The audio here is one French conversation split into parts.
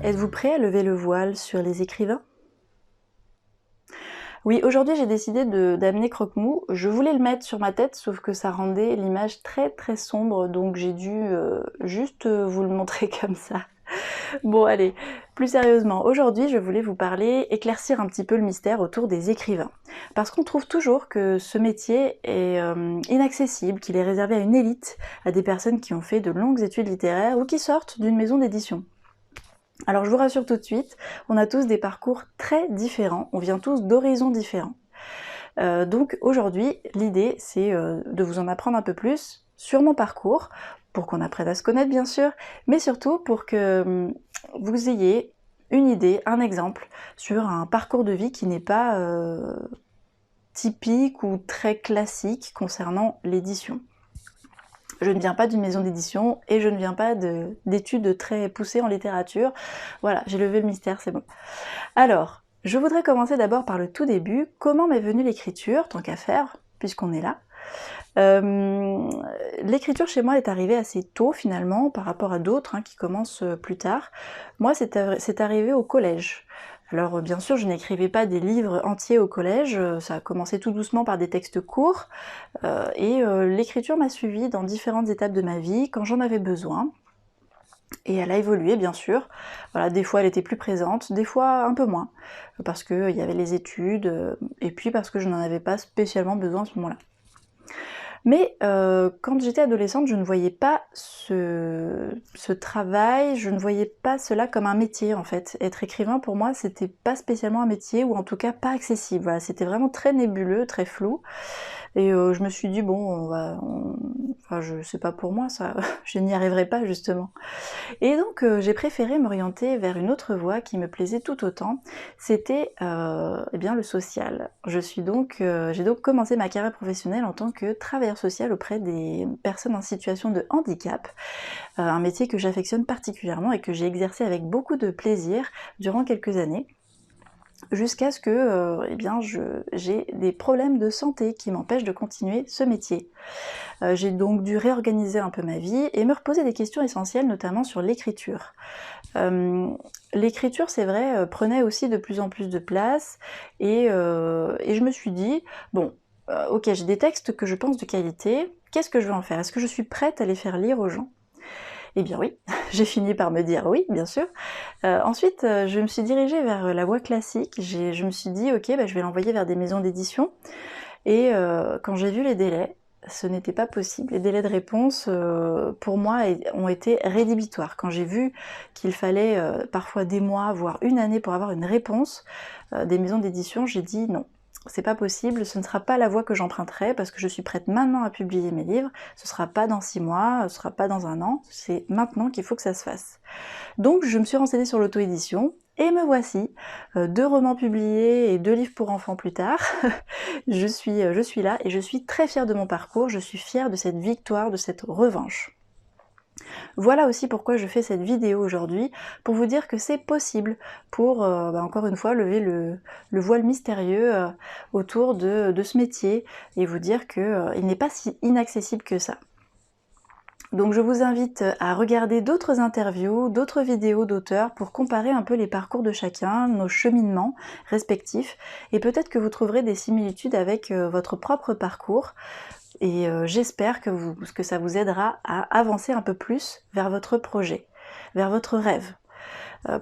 Êtes-vous prêt à lever le voile sur les écrivains? Oui, aujourd'hui j'ai décidé d'amener Croque-Mou. Je voulais le mettre sur ma tête, sauf que ça rendait l'image très sombre, donc j'ai dû juste vous le montrer comme ça. Bon allez, plus sérieusement, aujourd'hui je voulais vous parler, éclaircir un petit peu le mystère autour des écrivains. Parce qu'on trouve toujours que ce métier est inaccessible, qu'il est réservé à une élite, à des personnes qui ont fait de longues études littéraires ou qui sortent d'une maison d'édition. Alors je vous rassure tout de suite, on a tous des parcours très différents, on vient tous d'horizons différents. Donc aujourd'hui, l'idée c'est de vous en apprendre un peu plus sur mon parcours, pour qu'on apprenne à se connaître bien sûr, mais surtout pour que vous ayez une idée, un exemple sur un parcours de vie qui n'est pas typique ou très classique concernant l'édition. Je ne viens pas d'une maison d'édition et je ne viens pas d'études très poussées en littérature. Voilà, j'ai levé le mystère, c'est bon. Alors, je voudrais commencer d'abord par le tout début. Comment m'est venue l'écriture, tant qu'à faire, puisqu'on est là? L'écriture chez moi est arrivée assez tôt finalement, par rapport à d'autres qui commencent plus tard. Moi, c'est arrivé au collège. Alors bien sûr, je n'écrivais pas des livres entiers au collège, ça a commencé tout doucement par des textes courts, et l'écriture m'a suivie dans différentes étapes de ma vie quand j'en avais besoin. Et elle a évolué bien sûr, voilà, des fois elle était plus présente, des fois un peu moins, parce qu'il y avait les études, et puis parce que je n'en avais pas spécialement besoin à ce moment-là. Mais quand j'étais adolescente, je ne voyais pas ce travail, je ne voyais pas cela comme un métier en fait. Être écrivain pour moi, c'était pas spécialement un métier, ou en tout cas pas accessible. Voilà, c'était vraiment très nébuleux, très flou. Et je me suis dit bon, enfin je sais pas pour moi ça, je n'y arriverai pas justement. Et donc j'ai préféré m'orienter vers une autre voie qui me plaisait tout autant, c'était eh bien le social. J'ai donc commencé ma carrière professionnelle en tant que travailleur social auprès des personnes en situation de handicap, un métier que j'affectionne particulièrement et que j'ai exercé avec beaucoup de plaisir durant quelques années, jusqu'à ce que eh bien j'ai des problèmes de santé qui m'empêchent de continuer ce métier. J'ai donc dû réorganiser un peu ma vie et me reposer des questions essentielles, notamment sur l'écriture. L'écriture, c'est vrai, prenait aussi de plus en plus de place, et je me suis dit, bon, ok, j'ai des textes que je pense de qualité, qu'est-ce que je vais en faire? Est-ce que je suis prête à les faire lire aux gens? Eh bien oui, j'ai fini par me dire oui, bien sûr. Ensuite, je me suis dirigée vers la voie classique, je me suis dit, ok, bah, je vais l'envoyer vers des maisons d'édition, et quand j'ai vu les délais, ce n'était pas possible. Les délais de réponse, pour moi, ont été rédhibitoires. Quand j'ai vu qu'il fallait parfois des mois, voire une année pour avoir une réponse des maisons d'édition, j'ai dit non, c'est pas possible, ce ne sera pas la voie que j'emprunterai, parce que je suis prête maintenant à publier mes livres, ce sera pas dans 6 mois, ce sera pas dans un an, c'est maintenant qu'il faut que ça se fasse. Donc je me suis renseignée sur l'auto-édition, et me voici, 2 romans publiés et 2 livres pour enfants plus tard. je suis là et je suis très fière de mon parcours, je suis fière de cette victoire, de cette revanche. Voilà aussi pourquoi je fais cette vidéo aujourd'hui, pour vous dire que c'est possible, pour encore une fois lever le voile mystérieux autour de ce métier, et vous dire qu'il n'est pas si inaccessible que ça. Donc je vous invite à regarder d'autres interviews, d'autres vidéos d'auteurs pour comparer un peu les parcours de chacun, nos cheminements respectifs, et peut-être que vous trouverez des similitudes avec votre propre parcours, et j'espère que ça vous aidera à avancer un peu plus vers votre projet, vers votre rêve.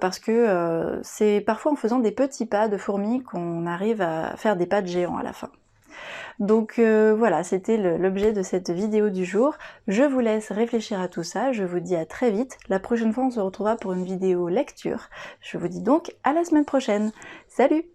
Parce que c'est parfois en faisant des petits pas de fourmi qu'on arrive à faire des pas de géant à la fin. Donc voilà, c'était l'objet de cette vidéo du jour. Je vous laisse réfléchir à tout ça, je vous dis à très vite. La prochaine fois, on se retrouvera pour une vidéo lecture. Je vous dis donc à la semaine prochaine. Salut!